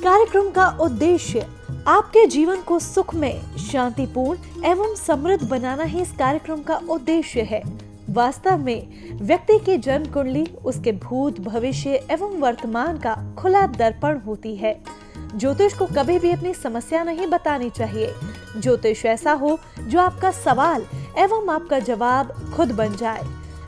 कार्यक्रम का उद्देश्य आपके जीवन को सुखमय, शांतिपूर्ण एवं समृद्ध बनाना ही इस कार्यक्रम का उद्देश्य है। वास्तव में व्यक्ति की जन्म कुंडली उसके भूत, भविष्य एवं वर्तमान का खुला दर्पण होती है। ज्योतिष को कभी भी अपनी समस्या नहीं बतानी चाहिए। ज्योतिष ऐसा हो जो आपका सवाल एवं आपका जवाब खुद बन जाए।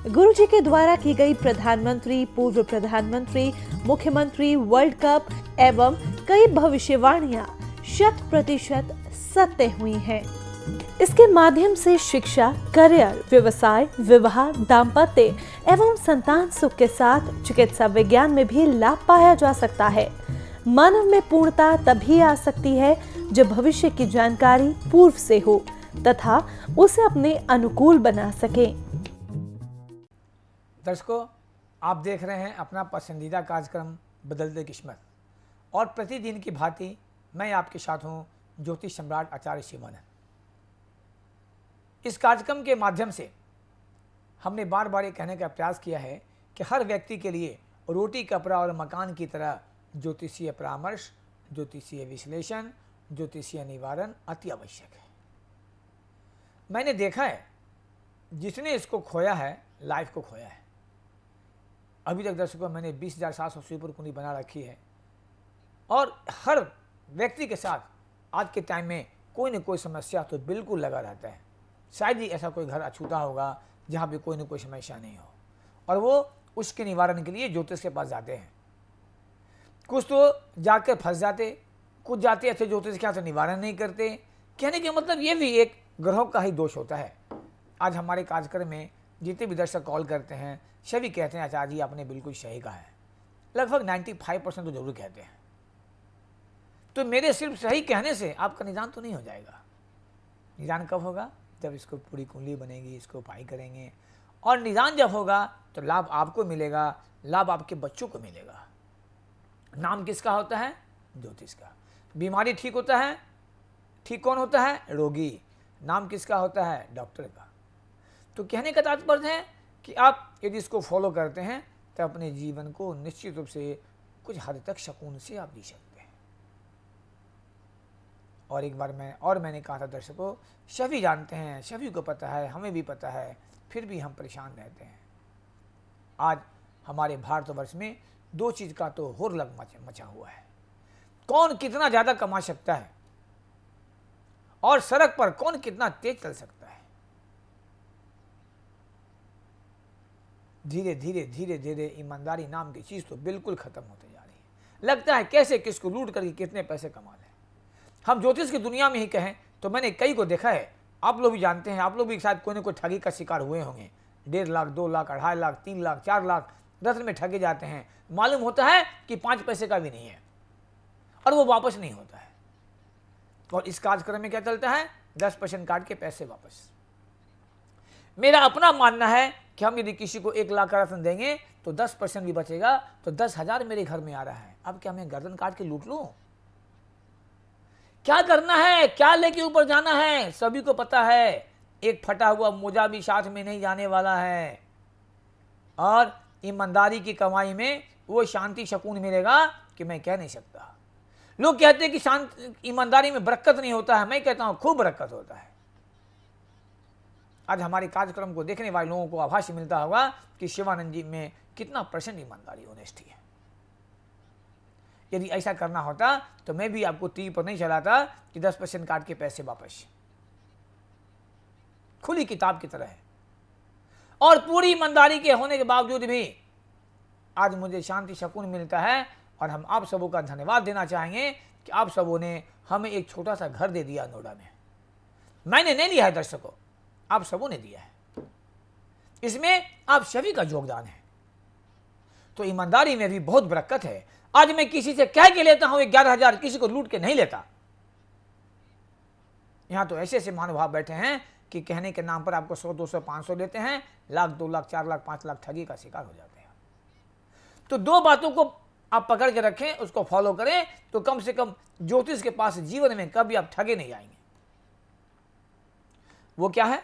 गुरु जी के द्वारा की गई प्रधानमंत्री, पूर्व प्रधानमंत्री, मुख्यमंत्री, वर्ल्ड कप एवं कई भविष्यवाणियां 100% सत्य हुई हैं। इसके माध्यम से शिक्षा, करियर, व्यवसाय, विवाह, दाम्पत्य एवं संतान सुख के साथ चिकित्सा विज्ञान में भी लाभ पाया जा सकता है। मानव में पूर्णता तभी आ सकती है जब भविष्य की जानकारी पूर्व से हो तथा उसे अपने अनुकूल बना सके। दर्शकों, आप देख रहे हैं अपना पसंदीदा कार्यक्रम बदलते किस्मत और प्रतिदिन की भांति मैं आपके साथ हूं ज्योतिष सम्राट आचार्य शिवानंद। इस कार्यक्रम के माध्यम से हमने बार बार ये कहने का प्रयास किया है कि हर व्यक्ति के लिए रोटी, कपड़ा और मकान की तरह ज्योतिषीय परामर्श, ज्योतिषीय विश्लेषण, ज्योतिषीय निवारण अति आवश्यक है। मैंने देखा है जिसने इसको खोया है लाइफ को खोया है। अभी तक दर्शकों मैंने 20,700 पर कुंडली बना रखी है और हर व्यक्ति के साथ आज के टाइम में कोई न कोई समस्या तो बिल्कुल लगा रहता है। शायद ही ऐसा कोई घर अछूता होगा जहाँ पे कोई न कोई समस्या नहीं हो और वो उसके निवारण के लिए ज्योतिष के पास जाते हैं। कुछ तो जाकर फंस जाते, कुछ जाते ऐसे ज्योतिष के यहाँ से निवारण नहीं करते। कहने के मतलब ये भी एक ग्रहों का ही दोष होता है। आज हमारे कार्यक्रम में जितने भी दर्शक कॉल करते हैं सभी कहते हैं आचार्य जी आपने बिल्कुल सही कहा है। लगभग 95% तो जरूर कहते हैं। तो मेरे सिर्फ सही कहने से आपका निदान तो नहीं हो जाएगा। निदान कब होगा? जब इसको पूरी कुंडली बनेगी, इसको उपाय करेंगे और निदान जब होगा तो लाभ आपको मिलेगा, लाभ आपके बच्चों को मिलेगा। नाम किसका होता है? ज्योतिष का। बीमारी ठीक होता है, ठीक कौन होता है? रोगी। नाम किसका होता है? डॉक्टर का। तो कहने का तात्पर्य है कि आप यदि इसको फॉलो करते हैं तो अपने जीवन को निश्चित रूप से कुछ हद तक सुकून से आप जी सकते हैं। और एक बार मैंने कहा था दर्शकों, सभी जानते हैं, सभी को पता है, हमें भी पता है, फिर भी हम परेशान रहते हैं। आज हमारे भारतवर्ष में दो चीज का तो हुरलक मचा हुआ है। कौन कितना ज्यादा कमा सकता है और सड़क पर कौन कितना तेज चल सकता है। धीरे धीरे ईमानदारी नाम की चीज तो बिल्कुल खत्म होते जा रही है। लगता है कैसे किसको लूट करके कितने पैसे कमा लें। हम ज्योतिष की दुनिया में ही कहें तो मैंने कई को देखा है, आप लोग भी जानते हैं, आप लोग भी शायद कोई ना कोई ठगी का शिकार हुए होंगे। 1.5 लाख, 2 लाख, 2.5 लाख, 3 लाख, 4 लाख रत्न में ठगे जाते हैं। मालूम होता है कि 5 पैसे का भी नहीं है और वो वापस नहीं होता है। और इस कार्यक्रम में क्या चलता है? 10% काट के पैसे वापस। मेरा अपना मानना है कि हम यदि किसी को 1 लाख का रत्न देंगे तो 10% भी बचेगा तो 10,000 मेरे घर में आ रहा है। अब क्या मैं गर्दन काट के लूट लूं? क्या करना है, क्या लेके ऊपर जाना है, सभी को पता है। एक फटा हुआ मोजा भी साथ में नहीं जाने वाला है और ईमानदारी की कमाई में वो शांति सुकून मिलेगा कि मैं कह नहीं सकता। लोग कहते हैं कि शांति ईमानदारी में बरकत नहीं होता है। मैं कहता हूं खूब बरकत होता है। आज हमारे कार्यक्रम को देखने वाले लोगों को आभास मिलता होगा कि शिवानंद जी में कितना % ईमानदारी, ऑनेस्टी है। यदि ऐसा करना होता तो मैं भी आपको टीवी पर नहीं चलाता कि 10% काट के पैसे वापस। खुली किताब की तरह है और पूरी ईमानदारी के होने के बावजूद भी आज मुझे शांति सुकून मिलता है। और हम आप सबों का धन्यवाद देना चाहेंगे कि आप सबों ने हमें एक छोटा सा घर दे दिया नोएडा में। मैंने नहीं लिया है दर्शकों, आप सबों ने दिया है। इसमें आप सभी का योगदान है। तो ईमानदारी में भी बहुत बरकत है। आज मैं किसी से कह के लेता हूं 11,000, किसी को लूट के नहीं लेता। यहां तो ऐसे ऐसे महानुभाव बैठे हैं कि कहने के नाम पर आपको 100, 200, 500 देते हैं, लाख, 2 लाख, 4 लाख, 5 लाख ठगी का शिकार हो जाते हैं। तो दो बातों को आप पकड़ के रखें, उसको फॉलो करें तो कम से कम ज्योतिष के पास जीवन में कभी आप ठगे नहीं आएंगे। वो क्या है?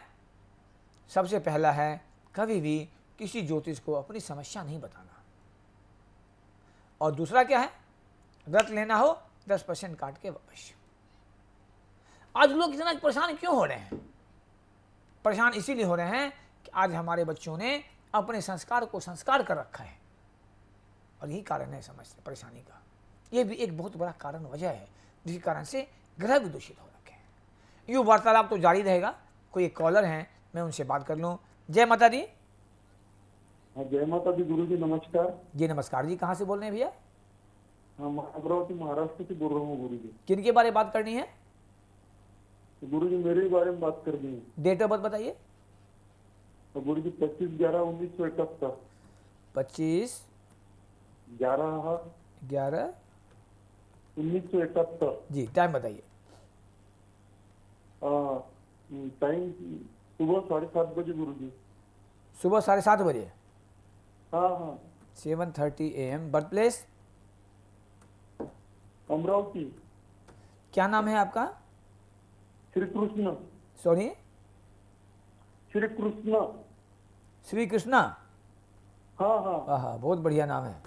सबसे पहला है कभी भी किसी ज्योतिष को अपनी समस्या नहीं बताना। और दूसरा क्या है? व्रत लेना हो 10% काट के वापस। आज लोग इतना परेशान क्यों हो रहे हैं? परेशान इसीलिए हो रहे हैं कि आज हमारे बच्चों ने अपने संस्कार को संस्कार कर रखा है, और यही कारण है समझते परेशानी का। ये भी एक बहुत बड़ा कारण वजह है जिसके कारण से ग्रह भी दूषित हो रखे हैं। यूँ वार्तालाप तो जारी रहेगा। कोई एक कॉलर हैं, मैं उनसे बात कर लूँ। जय माता दी। जय माता दी गुरु जी, नमस्कार। जी नमस्कार जी, कहाँ से बोल रहे हैं भैया? हाँ, मैं अमरावती महाराष्ट्र से बोल रहा हूँ गुरु जी। किन के बारे में बात करनी है? तो गुरु जी मेरे बारे में बात करनी है। डेट ऑफ बर्थ बताइए। तो गुरु जी 25/11/1971। 25/11/1971। जी टाइम बताइए। टाइम सुबह 7:30 बजे गुरु जी। सुबह 7:30 बजे। हाँ हाँ। 7:30 AM। Birth place? अमरावती। क्या नाम है आपका? श्री कृष्ण। सॉरी, श्री कृष्ण। श्री कृष्णा। हाँ हाँ। हाँ, बहुत बढ़िया नाम है।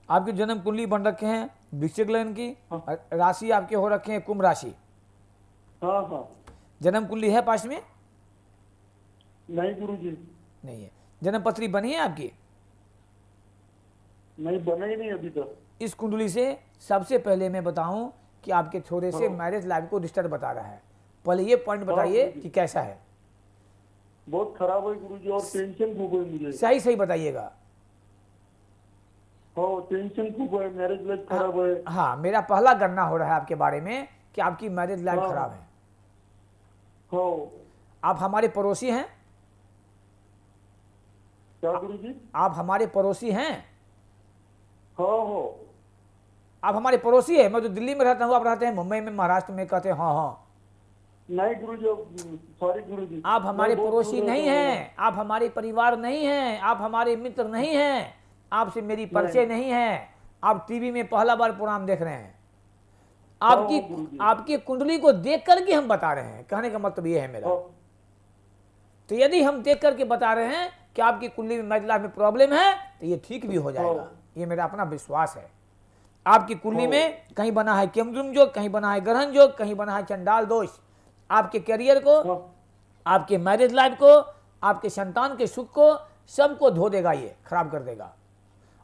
आपकी जन्म कुंडली बन रखे हैं वृश्चिक लग्न की। हाँ। राशि आपके हो रखे हैं कुंभ राशि। हाँ हाँ। जन्म कुंडली है पास में? नहीं गुरु जी, नहीं है। जन्म पत्री बनी है आपकी? नहीं बना ही नहीं अभी तक। इस कुंडली से सबसे पहले मैं बताऊं कि आपके थोड़े से हाँ। मैरिज लाइफ को डिस्टर्ब बता रहा है। पहले ये पॉइंट बताइए हाँ। कि कैसा है। बहुत खराब है गुरु जी, और टेंशन खूब है मुझे। सही सही बताइएगा। हाँ, टेंशन खूब है, मैरिज लाइफ खराब है। हाँ, मेरा पहला गणना हो रहा है आपके बारे में कि आपकी मैरिज लाइफ हाँ। खराब है। हाँ। आप हमारे पड़ोसी हैं? क्या गुरु जी? आप हमारे पड़ोसी हैं? हाँ हाँ। आप हमारे पड़ोसी है? मैं तो दिल्ली में रहता हूँ, आप रहते हैं मुंबई में, महाराष्ट्र में, कहते हैं हाँ हाँ। नहीं गुरु जी, सॉरी गुरु जी। आप हमारे मैं बहुत पड़ोसी दूर नहीं रहता हूँ। हैं, आप हमारे परिवार नहीं हैं, आप हमारे मित्र नहीं हैं, आपसे मेरी परिचय नहीं है। आप टीवी में पहला बार प्रोग्राम देख रहे हैं। हाँ, गुरु जी। आपकी कुंडली को देख करके हम बता रहे हैं, कहने का मतलब ये है मेरा। हाँ, तो यदि हम देख करके बता रहे हैं कि आपकी कुंडली में मैरिज लाइफ में प्रॉब्लम है, तो ये ठीक भी हो जाएगा। हाँ। ये मेरा अपना विश्वास है। आपकी कुंडली हाँ। में कहीं बना है केमद्रुम योग, कहीं बना है ग्रहण योग, कहीं बना है चंडाल दोष। आपके करियर को, हाँ। आपके मैरिज लाइफ को, आपके संतान के सुख को, सबको धो देगा, ये खराब कर देगा।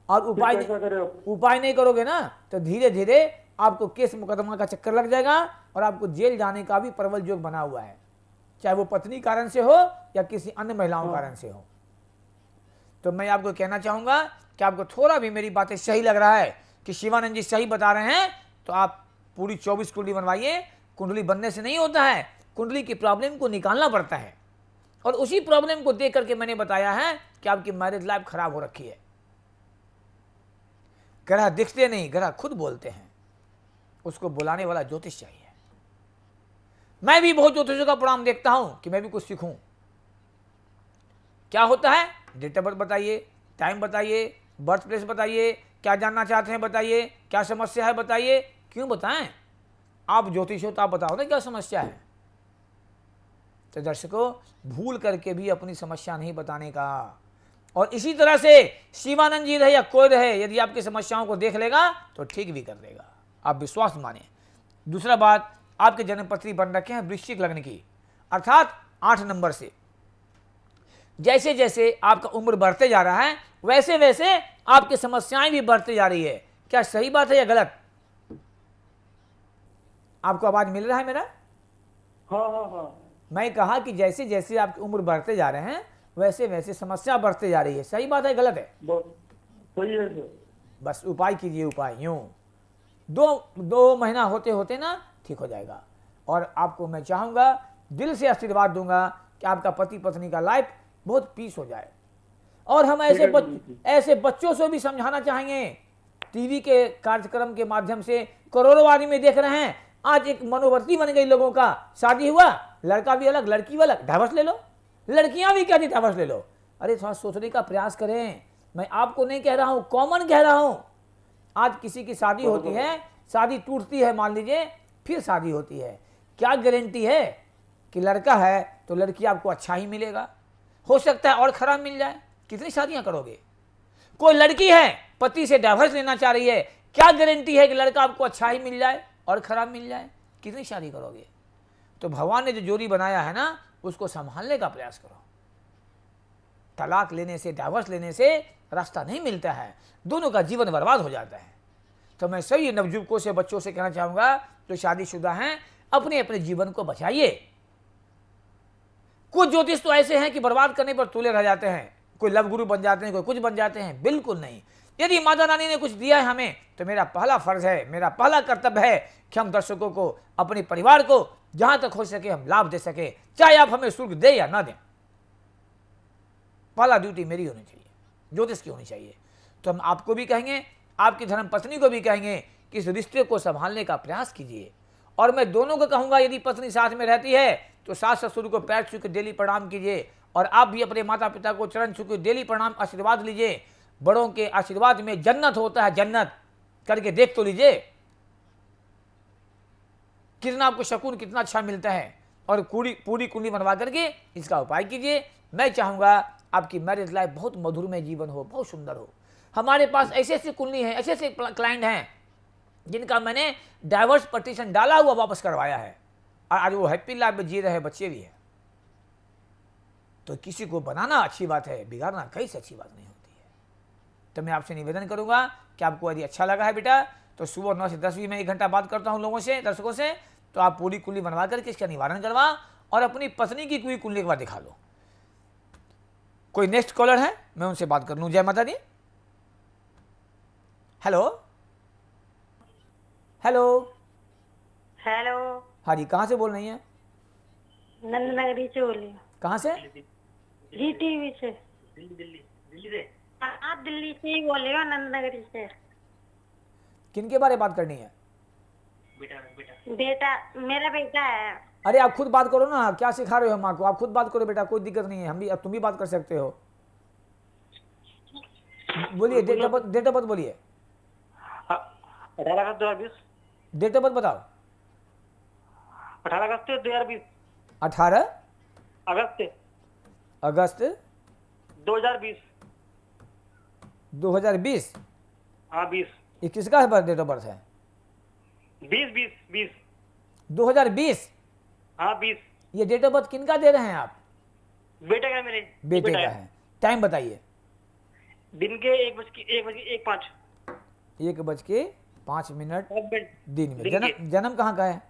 और फिर कैसा करें आप? उपाय नहीं करोगे ना, तो धीरे धीरे आपको केस मुकदमा का चक्कर लग जाएगा और आपको जेल जाने का भी प्रबल योग बना हुआ है, चाहे वो पत्नी कारण से हो या किसी अन्य महिलाओं कारण से हो। तो मैं आपको कहना चाहूंगा कि आपको थोड़ा भी मेरी बातें सही लग रहा है कि शिवानंद जी सही बता रहे हैं, तो आप पूरी 24 कुंडली बनवाइए। कुंडली बनने से नहीं होता है, कुंडली की प्रॉब्लम को निकालना पड़ता है। और उसी प्रॉब्लम को देख करके मैंने बताया है कि आपकी मैरिज लाइफ खराब हो रखी है। ग्रह दिखते नहीं, ग्रह खुद बोलते हैं। उसको बुलाने वाला ज्योतिष चाहिए। मैं भी बहुत ज्योतिषों का प्रोग्राम देखता हूं कि मैं भी कुछ सीखूं। क्या होता है? डेट ऑफ बर्थ बताइए, टाइम बताइए, बर्थ प्लेस बताइए, क्या जानना चाहते हैं बताइए, क्या समस्या है बताइए। क्यों बताएं? आप ज्योतिष हो तो आप बताओ ना क्या समस्या है। तो दर्शकों, भूल करके भी अपनी समस्या नहीं बताने का। और इसी तरह से शिवानंद जी रहे या कोई रहे, यदि आपकी समस्याओं को देख लेगा तो ठीक भी कर देगा, आप विश्वास माने। दूसरा बात, आपके जन्म पत्री बन रखे हैं वृश्चिक लग्न की, अर्थात 8 नंबर से। जैसे जैसे आपका उम्र बढ़ते जा रहा है, वैसे वैसे आपकी समस्याएं भी बढ़ती जा रही है। क्या सही बात है या गलत? आपको आवाज मिल रहा है मेरा? हाँ हाँ हाँ। मैं कहा कि जैसे जैसे आपकी उम्र बढ़ते जा रहे हैं, वैसे वैसे समस्या बढ़ते जा रही है। सही बात है गलत है? बस सही है सर। बस उपाय कीजिए, उपाय यूं 2 महीना होते होते ना ठीक हो जाएगा। और आपको मैं चाहूंगा, दिल से आशीर्वाद दूंगा कि आपका पति पत्नी का लाइफ बहुत पीस हो जाए। और हम ऐसे बच्चों से भी समझाना चाहेंगे। टीवी के कार्यक्रम के माध्यम से करोड़ों आदमी देख रहे हैं। आज एक मनोवर्ती बन गई लोगों का, शादी हुआ, लड़का भी अलग लड़की भी अलग, डाइवर्स ले लो। लड़कियां भी कहती डाइवर्स ले लो। अरे थोड़ा सोचने का प्रयास करें। मैं आपको नहीं कह रहा हूं, कॉमन कह रहा हूं। आज किसी की शादी होती है, शादी टूटती है, मान लीजिए, फिर शादी होती है। क्या गारंटी है कि लड़का है तो लड़की आपको अच्छा ही मिलेगा? हो सकता है और खराब मिल जाए। कितनी शादियां करोगे? कोई लड़की है, पति से डाइवर्स लेना चाह रही है, क्या गारंटी है कि लड़का आपको अच्छा ही मिल जाए और खराब मिल जाए? कितनी शादी करोगे? तो भगवान ने जो जोड़ी बनाया है ना, उसको संभालने का प्रयास करो। तलाक लेने से, डाइवर्स लेने से रास्ता नहीं मिलता है, दोनों का जीवन बर्बाद हो जाता है। तो मैं सभी नवयुवकों से, बच्चों से कहना चाहूंगा जो शादीशुदा हैं, अपने अपने जीवन को बचाइए। कुछ ज्योतिष तो ऐसे हैं कि बर्बाद करने पर तुले रह जाते हैं, कोई लव गुरु बन जाते हैं, कोई कुछ बन जाते हैं। बिल्कुल नहीं। यदि माता रानी ने कुछ दिया है हमें, तो मेरा पहला फर्ज है, मेरा पहला कर्तव्य है कि हम दर्शकों को, अपने परिवार को जहां तक हो सके हम लाभ दे सके, चाहे आप हमें शुल्क दें या ना दें। पहला ड्यूटी मेरी होनी चाहिए, ज्योतिष की होनी चाहिए। तो हम आपको भी कहेंगे, आपकी धर्म पत्नी को भी कहेंगे कि इस रिश्ते को संभालने का प्रयास कीजिए। और मैं दोनों को कहूंगा, यदि पत्नी साथ में रहती है तो सास ससुर को पैर छू के डेली प्रणाम कीजिए, और आप भी अपने माता पिता को चरण छू के डेली प्रणाम, आशीर्वाद लीजिए। बड़ों के आशीर्वाद में जन्नत होता है, जन्नत करके देख तो लीजिए कितना आपको शकून, कितना अच्छा मिलता है। और पूरी कुंडली बनवा करके इसका उपाय कीजिए। मैं चाहूंगा आपकी मैरिज लाइफ बहुत मधुरमय जीवन हो, बहुत सुंदर हो। हमारे पास ऐसे ऐसे कुंडली हैं, ऐसे ऐसे क्लाइंट हैं जिनका मैंने डाइवर्स पटिशन डाला हुआ वापस करवाया है, और आज वो हैप्पी लाइफ में जी रहे, बच्चे भी हैं। तो किसी को बनाना अच्छी बात है, बिगाड़ना कहीं से अच्छी बात नहीं होती है। तो मैं आपसे निवेदन करूंगा कि आपको यदि अच्छा लगा है बेटा, तो सुबह 9 से 10 भी मैं 1 घंटा बात करता हूं लोगों से, दर्शकों से। तो आप पूरी कुंडली बनवा करके इसका निवारण करवा, और अपनी पत्नी की कोई कुंडली एक बार दिखा लो। कोई नेक्स्ट कॉलर है, मैं उनसे बात कर लूं। जय माता दी। Hello hello hello. हाँ जी, कहाँ से बोल रही हैं? नंदनगरी से बोली। कहाँ से? जी टीवी से। दिल्ली से? हाँ, दिल्ली से ही बोल रही हो, नंदनगरी से। किनके बारे में बात करनी है? बेटा, मेरा बेटा है। अरे आप खुद बात करो ना, क्या सिखा रहे हो माँ को? आप खुद बात करो बेटा, कोई दिक्कत नहीं है। हम भी, अब तुम भी बात कर सकते हो। बोलिए, डेट ऑफ बर्थ बोलिए। 18 अगस्त 2020। डेट ऑफ बर्थ बताओ। 18 अगस्त 2020। 18 अगस्त 2020। 2020। हाँ 20। ये किसका है डेट ऑफ बर्थ है? 20। 2020। हाँ 20। ये डेट ऑफ बर्थ किनका दे रहे हैं आप? बेटे का, मेरे बेटे का है। टाइम बताइए। दिन के 1:05। 1:05 दिन में। जन्म कहाँ का है?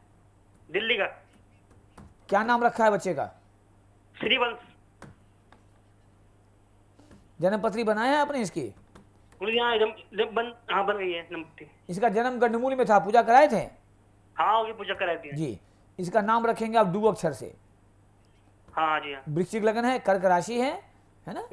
दिल्ली का। क्या नाम रखा है बच्चे का? श्रीवंश। जन्म पत्री बनाया है आपने इसकी? बन गई है नंबर। इसका जन्म गंडमूल में था, पूजा कराए थे? हाँ, होगी, पूजा कराई थी जी। इसका नाम रखेंगे आप 2 अक्षर से। हाँ जी। हाँ। वृश्चिक लगन है, कर्क राशि है ना?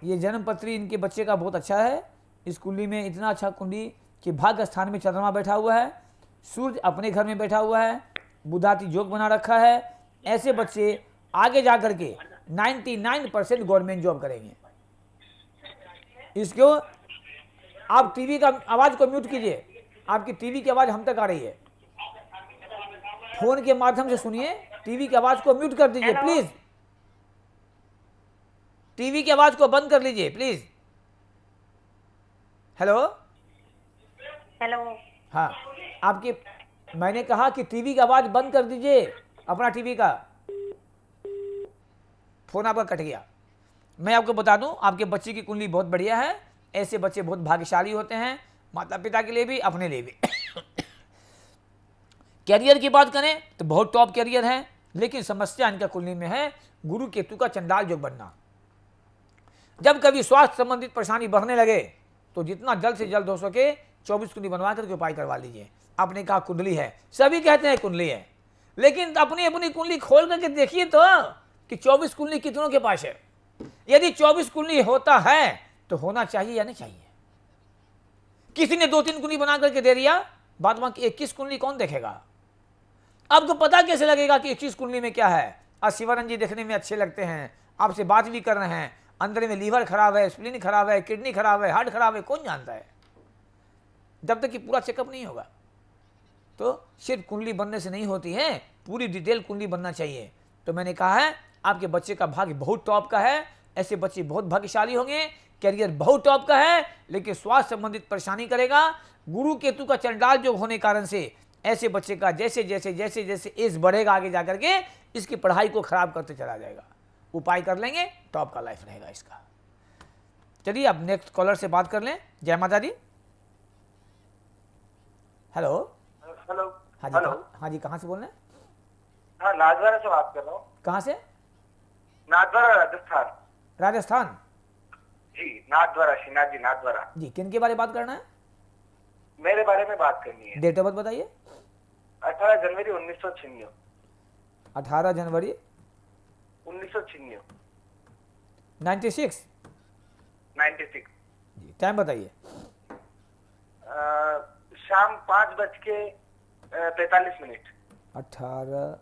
ये जन्म पत्री इनके बच्चे का बहुत अच्छा है। इस कुंडली में इतना अच्छा कुंडली कि भाग्य स्थान में चंद्रमा बैठा हुआ है, सूर्य अपने घर में बैठा हुआ है, बुधाती योग बना रखा है। ऐसे बच्चे आगे जाकर के 99% गवर्नमेंट जॉब करेंगे। इसको आप टीवी का आवाज को म्यूट कीजिए, आपकी टीवी की आवाज हम तक आ रही है। फोन के माध्यम से सुनिए, टीवी की आवाज को म्यूट कर दीजिए प्लीज। टीवी की आवाज को बंद कर लीजिए प्लीज। Hello hello. हाँ, आपकी, मैंने कहा कि टीवी की आवाज बंद कर दीजिए अपना टीवी का। फोन आपका कट गया। मैं आपको बता दूं, आपके बच्चे की कुंडली बहुत बढ़िया है। ऐसे बच्चे बहुत भाग्यशाली होते हैं, माता पिता के लिए भी, अपने लिए भी। कैरियर की बात करें तो बहुत टॉप कैरियर है, लेकिन समस्या इनका कुंडली में है गुरु केतु का चंडाल योग बनना। जब कभी स्वास्थ्य संबंधित परेशानी बढ़ने लगे तो जितना जल्द से जल्द हो सके 24 कुंडली बनवा करके उपाय करवा लीजिए। आपने कहा कुंडली है, सभी कहते हैं कुंडली है, लेकिन अपनी अपनी कुंडली खोल करके देखिए तो कि 24 कुंडली कितनों के पास है। यदि 24 कुंडली होता है तो होना चाहिए या नहीं चाहिए? किसी ने 2-3 कुंडली बना करके दे दिया, बाद में 21 कुंडली कौन देखेगा? आपको पता कैसे लगेगा कि 21 कुंडली में क्या है? आज शिवानंद जी देखने में अच्छे लगते हैं, आपसे बात भी कर रहे हैं, अंदर में लीवर खराब है, स्प्लीन खराब है, किडनी खराब है, हार्ट खराब है, कौन जानता है जब तक कि पूरा चेकअप नहीं होगा। तो सिर्फ कुंडली बनने से नहीं होती है, पूरी डिटेल कुंडली बनना चाहिए। तो मैंने कहा है आपके बच्चे का भाग्य बहुत टॉप का है। ऐसे बच्चे बहुत भाग्यशाली होंगे, करियर बहुत टॉप का है, लेकिन स्वास्थ्य संबंधित परेशानी करेगा। गुरु केतु का चंडाल जो होने कारण से ऐसे बच्चे का जैसे जैसे जैसे जैसे एज बढ़ेगा आगे जाकर के इसकी पढ़ाई को खराब करते चला जाएगा। उपाय कर लेंगे, टॉप का लाइफ रहेगा इसका। चलिए अब नेक्स्ट कॉलर से बात कर लें। जय माता दी। हेलो। हेलो। हाँ जी, हाँ जी, कहाँ से बोल रहे हैं? हाँ, नाथद्वारा से बात कर रहा हूँ। कहाँ से? नाथद्वारा, राजस्थान। राजस्थान जी, नाथद्वारा, श्रीनाथ जी, नाथद्वारा जी। किन के बारे में बात करना है? मेरे बारे में बात करनी है। डेट ऑफ बर्थ बताइए। 18 जनवरी 1996। 18 जनवरी 1996। 96। 96 जी। टाइम बताइए। शाम 5:45। 18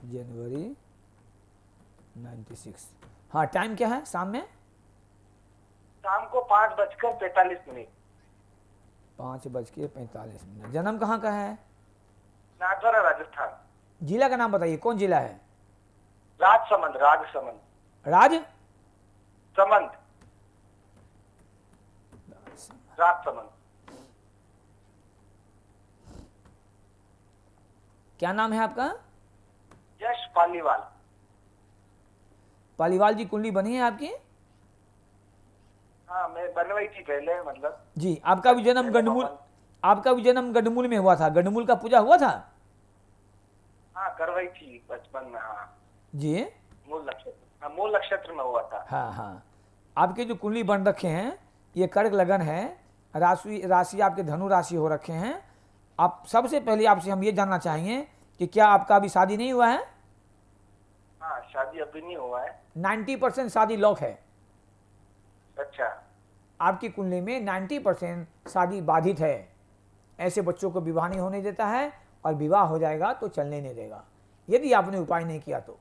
जनवरी 96। हाँ, टाइम क्या है शाम में? शाम को 5:45। 5:45। जन्म कहाँ का है? नाथद्वारा, राजस्थान। जिला का नाम बताइए, कौन जिला है? राजसमंद। राजसमंद। राज समंद। राजसमंद। क्या नाम है आपका? यश पालीवाल। पालीवाल जी, कुंडली बनी है आपकी? हाँ, मैं बनवाई थी पहले, मतलब जी। आपका भी जन्म गंडमूल, आपका भी जन्म गंडमूल में हुआ था? गंडमूल का पूजा हुआ था? हाँ, करवाई थी बचपन में। हाँ जी। मूल नक्षत्र, मूल नक्षत्र में हुआ था। हाँ हाँ। आपके जो कुंडली बन रखे हैं ये कर्क लगन है, राशि आपके धनु राशि हो रखे हैं। आप सबसे पहले आपसे हम ये जानना चाहेंगे कि क्या आपका अभी शादी नहीं हुआ है? हाँ, शादी अभी नहीं हुआ है। 90% शादी लॉक है। अच्छा। आपकी कुंडली में 90% शादी बाधित है। ऐसे बच्चों को विवाह नहीं होने देता है, और विवाह हो जाएगा तो चलने नहीं देगा यदि आपने उपाय नहीं किया तो।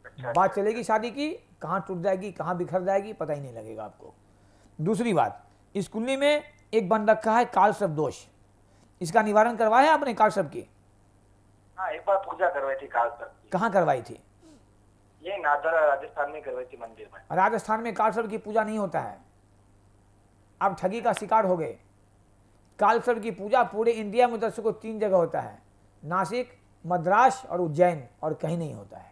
अच्छा। बात चलेगी शादी की, कहाँ टूट जाएगी, कहाँ बिखर जाएगी, पता ही नहीं लगेगा आपको। दूसरी बात, इस कुंडली में एक बन रखा है कालसर्प दोष। इसका निवारण करवाया है आपने कालसर्प की? हाँ, एक बार पूजा करवाई थी कालसर्प की। कहाँ करवाई थी? ये नाथद्वारा, राजस्थान में करवाई थी, मंदिर में। राजस्थान में कालसर्प की पूजा नहीं होता है। आप ठगी का शिकार हो गए। कालसर्प की पूजा पूरे इंडिया में दर्शकों 3 जगह होता है, नासिक, मद्रास और उज्जैन, और कहीं नहीं होता है।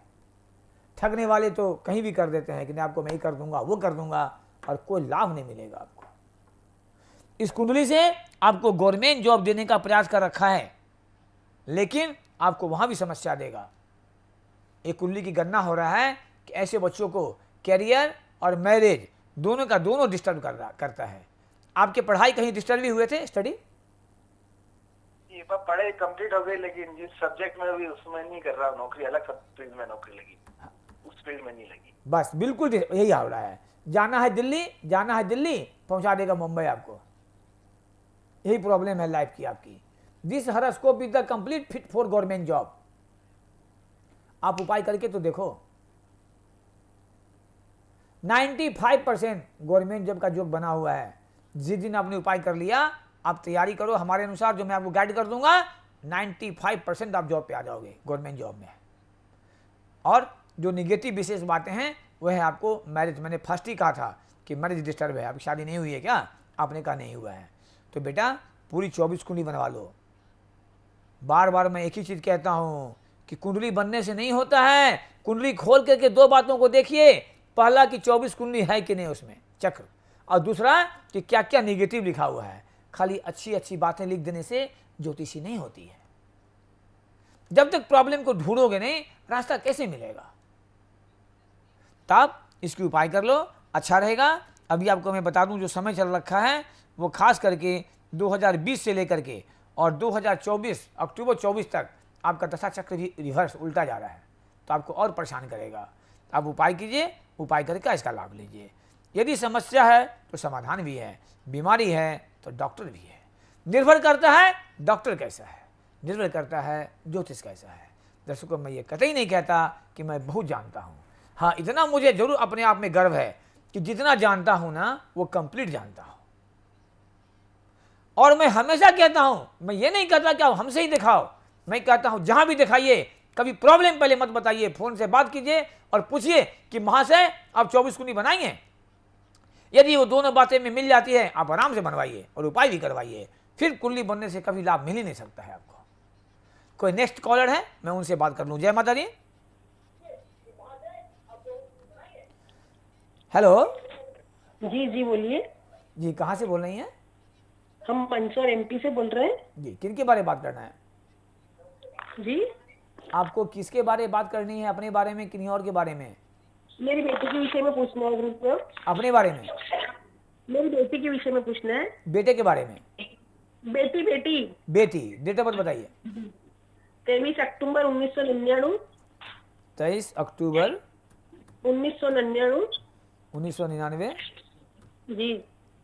ठगने वाले तो कहीं भी कर देते हैं कि नहीं आपको मैं ही कर दूंगा, वो कर दूंगा, और कोई लाभ नहीं मिलेगा आपको। इस कुंडली से आपको गवर्नमेंट जॉब देने का प्रयास कर रखा है, लेकिन आपको वहां भी समस्या देगा। एक कुंडली की गणना हो रहा है कि ऐसे बच्चों को कैरियर और मैरिज दोनों का दोनों डिस्टर्ब करता है। आपके पढ़ाई कहीं डिस्टर्ब भी हुए थे? स्टडी ये बार पढ़ाई कंप्लीट हो गई, लेकिन जिस सब्जेक्ट में भी उसमें नहीं कर रहा, नौकरी अलग सब फील्ड में नौकरी लगी, उस फील्ड में नहीं लगी। बस बिल्कुल यही हो रहा है। जाना है दिल्ली, जाना है दिल्ली, पहुंचा देगा मुंबई आपको। यही प्रॉब्लम है लाइफ की आपकी। This horoscope is the complete fit for government job. आप उपाय करके तो देखो। 95% गवर्नमेंट जॉब का जॉब बना हुआ है। जिस दिन आपने उपाय कर लिया, आप तैयारी करो हमारे अनुसार, जो मैं आपको गाइड कर दूंगा, 95% आप जॉब पे आ जाओगे गवर्नमेंट जॉब में। और जो निगेटिव विशेष बातें हैं वह है आपको मैरिज। मैंने फर्स्ट ही कहा था कि मैरिज डिस्टर्ब है, आपकी शादी नहीं हुई है क्या? आपने कहा नहीं हुआ है, तो बेटा पूरी 24 कुंडली बनवा लो। बार बार मैं एक ही चीज कहता हूं कि कुंडली बनने से नहीं होता है। कुंडली खोल करके 2 बातों को देखिए, पहला कि 24 कुंडली है कि नहीं उसमें चक्र, और दूसरा कि क्या क्या निगेटिव लिखा हुआ है। खाली अच्छी अच्छी बातें लिख देने से ज्योतिषी नहीं होती है। जब तक प्रॉब्लम को ढूंढोगे नहीं, रास्ता कैसे मिलेगा? तब इसकी उपाय कर लो, अच्छा रहेगा। अभी आपको मैं बता दूं, जो समय चल रखा है वो खास करके 2020 से लेकर के और 2024 अक्टूबर 24 तक आपका दशा चक्र रिवर्स उल्टा जा रहा है, तो आपको और परेशान करेगा। आप उपाय कीजिए, उपाय करके इसका लाभ लीजिए। यदि समस्या है तो समाधान भी है, बीमारी है तो डॉक्टर भी है। निर्भर करता है डॉक्टर कैसा है, निर्भर करता है ज्योतिष कैसा है। दर्शकों, मैं ये कतई नहीं कहता कि मैं बहुत जानता हूँ। हाँ, इतना मुझे जरूर अपने आप में गर्व है कि जितना जानता हूँ ना वो कंप्लीट जानता हूँ। और मैं हमेशा कहता हूँ, मैं ये नहीं कहता कि आप हमसे ही दिखाओ, मैं कहता हूँ जहाँ भी दिखाइए कभी प्रॉब्लम पहले मत बताइए, फोन से बात कीजिए और पूछिए कि महाशय आप 24 कुंडली बनाएंगे। यदि वो दोनों बातें में मिल जाती है आप आराम से बनवाइए और उपाय भी करवाइए, फिर कुंडली बनने से कभी लाभ मिल ही नहीं सकता है आपको। कोई नेक्स्ट कॉलर है, मैं उनसे बात कर लूं। जय माता दी। हेलो जी जी बोलिए। जी, कहाँ से बोल रही हैं? हम मंदसौर एमपी से बोल रहे हैं। जी, किन के बारे में बात करना है? जी, आपको किसके बारे में बात करनी है? अपने बारे में, किन्हीं और के बारे में? मेरी बेटी के विषय में पूछना है ग्रुप में। अपने बारे में? मेरी बेटी के विषय में पूछना है। बेटे के बारे में? बेटी बेटी बेटी। डेट ऑफ बर्थ बताइए। 23 अक्टूबर 1999। 23 अक्टूबर 1999। 1999। जी,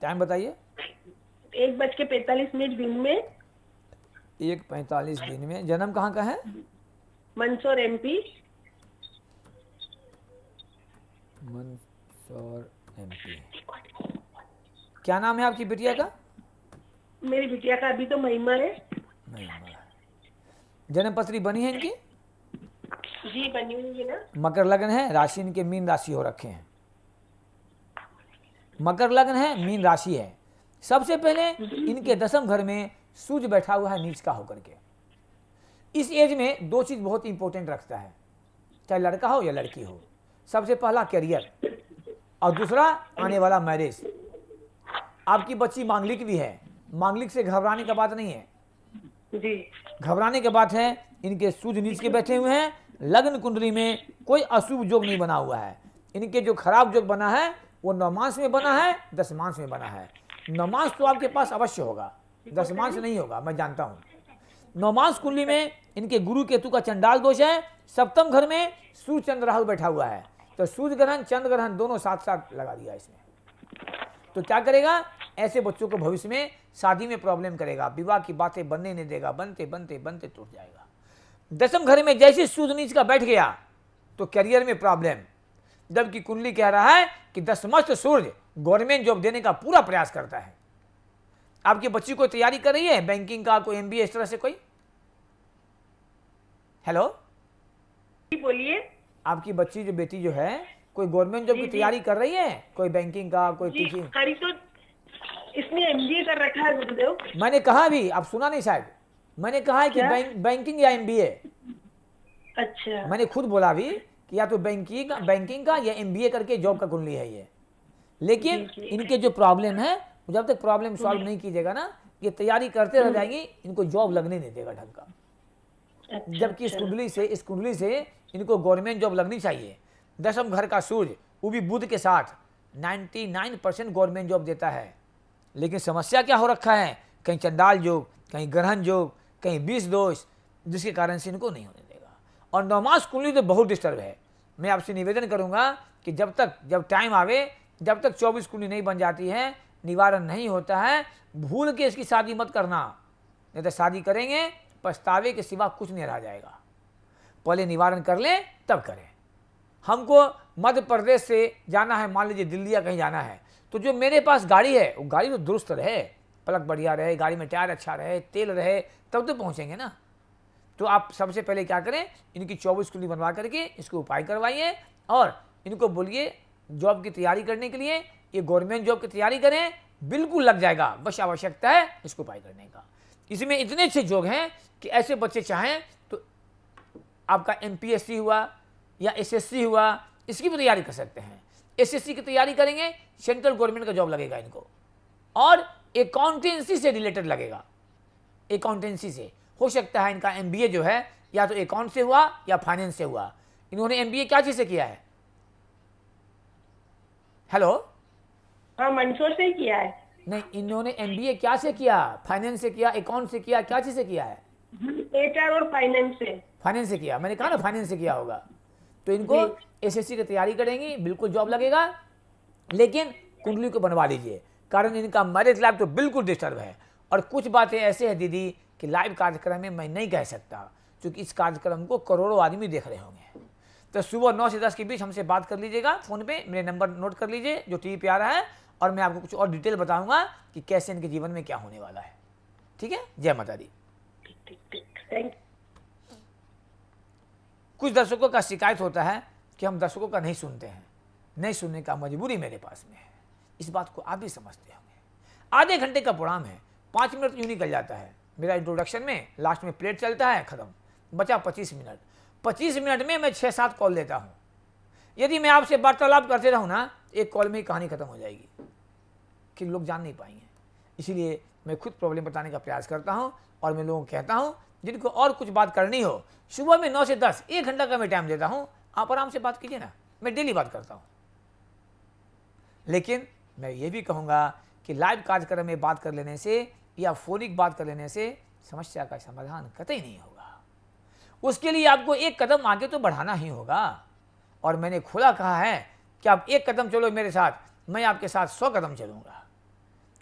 टाइम बताइए। 1:45 दिन में। 1:45 दिन में। जन्म कहाँ का है? मंदसौर एमपी। मंदसौर एमपी। क्या नाम है आपकी बिटिया का? मेरी बिटिया का अभी तो महिमा है। जन्म पत्री बनी है इनकी? जी बनी हुई है ना। मकर लग्न है, राशि इनके मीन राशि हो रखे हैं। मकर लग्न है, मीन राशि है। सबसे पहले इनके दसम घर में सूर्य बैठा हुआ है नीच का होकर के। इस एज में दो चीज बहुत इंपॉर्टेंट रखता है, चाहे लड़का हो या लड़की हो। सबसे पहला करियर और दूसरा आने वाला मैरिज। आपकी बच्ची मांगलिक भी है, मांगलिक से घबराने का बात नहीं है। जी, घबराने की बात है, इनके सूर्य नीच के बैठे हुए हैं। लग्न कुंडली में कोई अशुभ योग नहीं बना हुआ है। इनके जो खराब योग बना है वो नवमांश में बना है, दशमांश में बना है। नवमांश तो आपके पास अवश्य होगा, दशमांश नहीं होगा, मैं जानता हूं। नवमांश कुंडली में इनके गुरु केतु का चंडाल दोष है। सप्तम घर में सूर्य चंद्र राहु बैठा हुआ है, तो सूर्य ग्रहण चंद्र ग्रहण दोनों साथ साथ लगा दिया इसमें। तो क्या करेगा? ऐसे बच्चों को भविष्य में शादी में प्रॉब्लम करेगा, विवाह की बातें बनने नहीं देगा, बनते बनते बनते टूट जाएगा। दसम घर में जैसे सूर्य नीच का बैठ गया तो करियर में प्रॉब्लम, जबकि कुंडली कह रहा है कि दसमस्त सूर्य गवर्नमेंट जॉब देने का पूरा प्रयास करता है। आपकी बच्ची को तैयारी कर रही है बैंकिंग का, कोई एमबीए, इस तरह से कोई? हेलो, बोलिए। आपकी बच्ची जो बेटी जो है कोई गवर्नमेंट जॉब की तैयारी कर रही है, कोई बैंकिंग का, कोई जी, टीचिंग? करी तो इसने एमबीए कर रखा है गुरुदेव। मैंने कहा भी, आप सुना नहीं शायद, मैंने कहा है कि बैंकिंग या एमबीए। अच्छा, मैंने खुद बोला भी कि या तो बैंकिंग का या एमबीए करके जॉब का कुंडली है ये। लेकिन इनके जो प्रॉब्लम है, जब तक प्रॉब्लम सॉल्व नहीं कीजिएगा ना, ये तैयारी करते रह जाएंगी, इनको जॉब लगने नहीं देगा ढंग का। जबकि इस कुंडली से इनको गवर्नमेंट जॉब लगनी चाहिए। दसम घर का सूर्य वो भी बुध के साथ 99% गवर्नमेंट जॉब देता है। लेकिन समस्या क्या हो रखा है? कहीं चंडाल योग, कहीं ग्रहण योग, कहीं विष दोष, जिसके कारण से इनको नहीं होने देगा। और नवमांश कुंडली तो बहुत डिस्टर्ब है। मैं आपसे निवेदन करूंगा कि जब टाइम आवे, जब तक 24 कुंडली नहीं बन जाती है, निवारण नहीं होता है, भूल के इसकी शादी मत करना, नहीं तो शादी करेंगे पछतावे के सिवा कुछ नहीं रह जाएगा। पहले निवारण कर ले तब करें। हमको मध्य प्रदेश से जाना है, मान लीजिए दिल्ली या कहीं जाना है, तो जो मेरे पास गाड़ी है वो गाड़ी तो दुरुस्त रहे, पलक बढ़िया रहे, गाड़ी में टायर अच्छा रहे, तेल रहे, तब तो पहुंचेंगे ना। तो आप सबसे पहले क्या करें, इनकी 24 कुंडली बनवा करके इसको उपाय करवाइए और इनको बोलिए जॉब की तैयारी करने के लिए, ये गवर्नमेंट जॉब की तैयारी करें, बिल्कुल लग जाएगा। बस आवश्यकता है इसको उपाय करने का। इसमें इतने अच्छे योग हैं कि ऐसे बच्चे चाहें तो आपका एमपीएससी हुआ या एसएससी हुआ, इसकी भी तैयारी कर सकते हैं। एसएससी की तैयारी करेंगे, सेंट्रल गवर्नमेंट का जॉब लगेगा इनको, और अकाउंटेंसी से रिलेटेड लगेगा। अकाउंटेंसी से हो सकता है इनका एमबीए जो है या तो अकाउंट से हुआ या फाइनेंस से हुआ। इन्होंने एमबीए क्या चीज से किया है? हेलो, हाँ मंदसौर से ही किया है। नहीं, इन्होंने एमबीए क्या से किया? फाइनेंस से किया, अकाउंट से किया, क्या चीज से किया है? एचआर और फाइनेंस से। फाइनेंस से किया, मैंने कहा ना फाइनेंस से किया होगा। तो इनको एसएससी की तैयारी करेंगी, बिल्कुल जॉब लगेगा। लेकिन कुंडली को बनवा लीजिए, कारण इनका मैरिज लाइफ तो बिल्कुल डिस्टर्ब है। और कुछ बातें ऐसे हैं दीदी कि लाइव कार्यक्रम में मैं नहीं कह सकता, क्योंकि इस कार्यक्रम को करोड़ों आदमी देख रहे होंगे। तो सुबह 9 से 10 के बीच हमसे बात कर लीजिएगा फ़ोन पे, मेरे नंबर नोट कर लीजिए जो टीवी पे आ रहा है, और मैं आपको कुछ और डिटेल बताऊंगा कि कैसे इनके जीवन में क्या होने वाला है। ठीक है, जय माता दी। ठीक, थैंक यू। कुछ दर्शकों का शिकायत होता है कि हम दर्शकों का नहीं सुनते हैं, नहीं सुनने का मजबूरी मेरे पास में है। इस बात को आप भी समझते होंगे। आधे घंटे का प्रोग्राम है, 5 मिनट यूँ निकल जाता है मेरा इंट्रोडक्शन में, लास्ट में प्लेट चलता है, खत्म, बचा 25 मिनट। 25 मिनट में मैं 6-7 कॉल लेता हूँ। यदि मैं आपसे वार्तालाप करते रहूँ ना, एक कॉल में ही कहानी खत्म हो जाएगी कि लोग जान नहीं पाएंगे। इसीलिए मैं खुद प्रॉब्लम बताने का प्रयास करता हूँ और मैं लोगों को कहता हूँ जिनको और कुछ बात करनी हो, सुबह में 9 से 10 1 घंटा का मैं टाइम देता हूँ, आप आराम से बात कीजिए ना, मैं डेली बात करता हूँ। लेकिन मैं ये भी कहूँगा कि लाइव कार्यक्रम में बात कर लेने से या फोनिक बात कर लेने से समस्या का समाधान कतई नहीं होगा। उसके लिए आपको एक कदम आगे तो बढ़ाना ही होगा। और मैंने खुला कहा है कि आप एक कदम चलो मेरे साथ, मैं आपके साथ 100 कदम चलूँगा।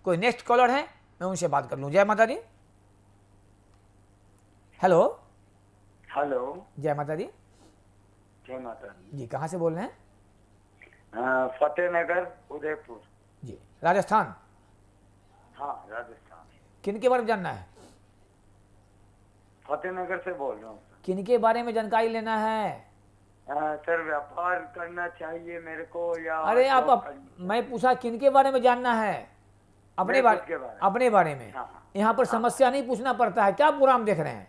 कोई नेक्स्ट कॉलर है, मैं उनसे बात कर लूँ। जय माता दी। हेलो। हेलो। जय माता दी। जय माता दी। जी, कहाँ से बोल रहे हैं? फतेहनगर, उदयपुर। जी, राजस्थान। हाँ, राजस्थान। किन के बारे में जानना है? फतेहनगर से बोल रहा हूँ। किन के बारे में जानकारी लेना है? सर, व्यापार करना चाहिए मेरे को या? अरे मैं पूछा किन के बारे में जानना है? अपने बारे में। हाँ। यहाँ पर समस्या नहीं पूछना पड़ता है। क्या प्रोग्राम देख रहे हैं?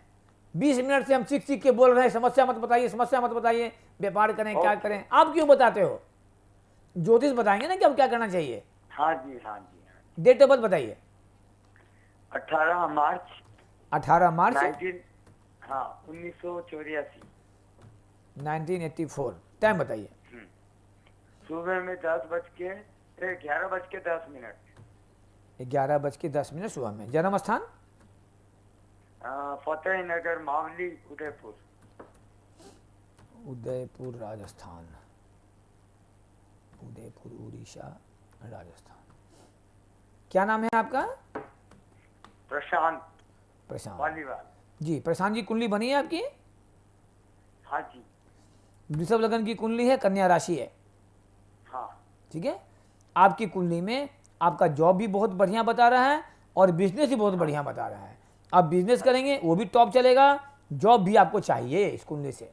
20 मिनट से हम सीख के बोल रहे हैं, समस्या मत बताइए, समस्या मत बताइए, व्यापार करें, क्या करें। आप क्यों बताते हो? ज्योतिष बताएंगे ना कि अब क्या करना चाहिए। हाँ जी, हाँ जी। डेट ऑफ बर्थ बताइए। 18 मार्च 1984। 1984। टाइम बताइए। सुबह में 11 बज के 10 मिनट। 11:10 सुबह में। जन्म स्थान? फतेहनगर, मावली, उदयपुर। उदयपुर राजस्थान। उदयपुर उड़ीसा राजस्थान। क्या नाम है आपका? प्रशांत वालीवाल। जी, प्रशांत जी, कुंडली बनी है आपकी? हाँ जी। वृषभ लगन की कुंडली है, कन्या राशि है। हाँ। ठीक है। आपकी कुंडली में आपका जॉब भी बहुत बढ़िया बता रहा है और बिजनेस भी बहुत बढ़िया बता रहा है। आप बिजनेस करेंगे वो भी टॉप चलेगा, जॉब भी आपको चाहिए इस कुंडली से।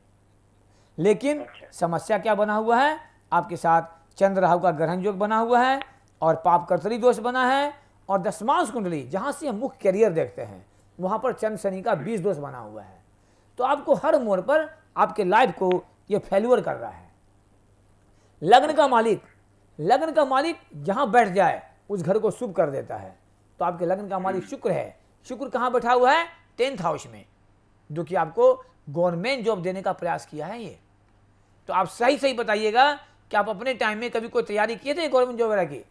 लेकिन समस्या क्या बना हुआ है? आपके साथ चंद्र राहु का ग्रहण योग बना हुआ है और पाप कर्तरी दोष बना है और दशमांश कुंडली जहां से हम मुख्य करियर देखते हैं वहां पर चंद्र शनि का 20 दोष बना हुआ है। तो आपको हर मोड़ पर आपके लाइफ को ये फेल्यूर कर रहा है। लग्न का मालिक जहां बैठ जाए उस घर को शुभ कर देता है। तो आपके लग्न का मालिक शुक्र है। शुक्र कहां बैठा हुआ है? 10th हाउस में, जो कि आपको गवर्नमेंट जॉब देने का प्रयास किया है ये। तो आप सही बताइएगा कि आप अपने टाइम में कभी कोई तैयारी किए थे गवर्नमेंट जॉब वगैरह की?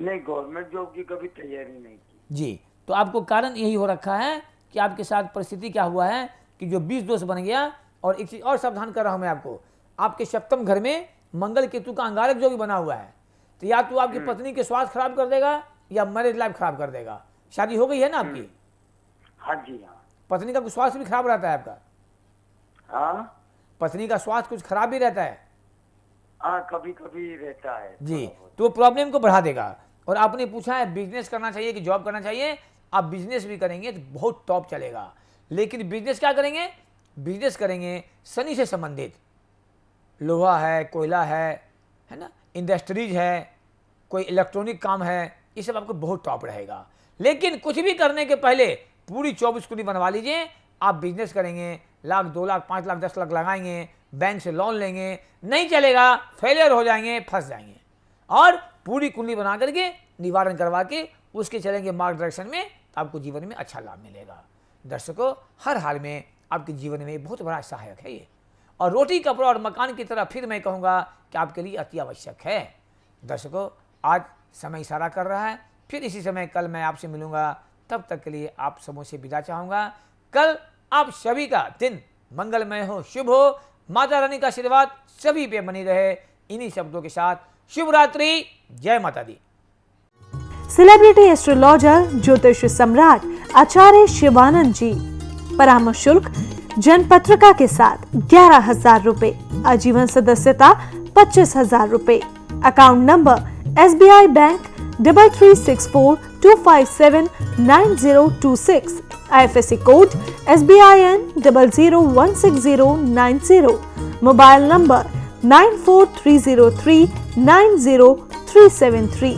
नहीं, गवर्नमेंट जॉब की कभी तैयारी नहीं की। जी, तो आपको कारण यही हो रखा है कि आपके साथ परिस्थिति क्या हुआ है कि जो 20 दोष बन गया। और एक चीज और सावधान कर रहा हूं मैं आपको, आपके सप्तम घर में मंगल केतु का अंगारक जो भी बना हुआ है, तो या तो आपकी पत्नी के स्वास्थ्य खराब कर देगा या मैरिज लाइफ खराब कर देगा। शादी हो गई है ना आपकी? हाँ जी। हाँ। पत्नी का कुछ स्वास्थ्य भी खराब रहता है आपका? हाँ। पत्नी का स्वास्थ्य कुछ खराब भी रहता है? हाँ, कभी कभी रहता है जी, तो प्रॉब्लम को बढ़ा देगा। और आपने पूछा है बिजनेस करना चाहिए कि जॉब करना चाहिए। आप बिजनेस भी करेंगे तो बहुत टॉप चलेगा। लेकिन बिजनेस क्या करेंगे? बिजनेस करेंगे शनि से संबंधित, लोहा है, कोयला है ना, इंडस्ट्रीज है, कोई इलेक्ट्रॉनिक काम है, ये सब आपको बहुत टॉप रहेगा। लेकिन कुछ भी करने के पहले पूरी 24 कुंडली बनवा लीजिए। आप बिजनेस करेंगे, 1 लाख, 2 लाख, 5 लाख, 10 लाख लगाएंगे, बैंक से लोन लेंगे, नहीं चलेगा, फेलियर हो जाएंगे, फंस जाएंगे। और पूरी कुंडली बना करके निवारण करवा के उसके चलेंगे मार्गदर्शन में, तो आपको जीवन में अच्छा लाभ मिलेगा। दर्शकों, हर हाल में आपके जीवन में बहुत बड़ा सहायक है ये। और रोटी, कपड़ा और मकान की तरह फिर मैं कहूँगा कि आपके लिए अति आवश्यक है। दर्शकों, आज समय इशारा कर रहा है, फिर इसी समय कल मैं आपसे मिलूंगा। तब तक के लिए आप सबों से विदा चाहूँगा। कल आप सभी का दिन मंगलमय हो, शुभ हो। माता रानी का आशीर्वाद सभी पे बनी रहे। इन्हीं शब्दों के साथ शुभ रात्रि। जय माता दी। सेलिब्रिटी एस्ट्रोलॉजर ज्योतिष सम्राट आचार्य शिवानंद जी। परामर्श शुल्क जनपत्रिका के साथ 11,000 रुपए, आजीवन सदस्यता 25,000 रुपए। Account number SBI bank 336425799026। IFSC code SBIN 00169090। Mobile number 9430390373।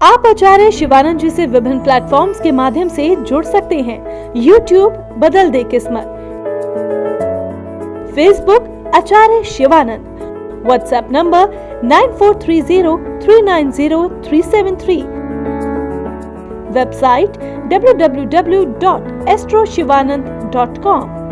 आप आचार्य शिवानंद जी से विभिन्न प्लेटफॉर्म्स के माध्यम से जुड़ सकते हैं। YouTube बदल दे किस्मत, Facebook Acharya Shivanand, WhatsApp number 9430390373, website www.astroshivanand.com।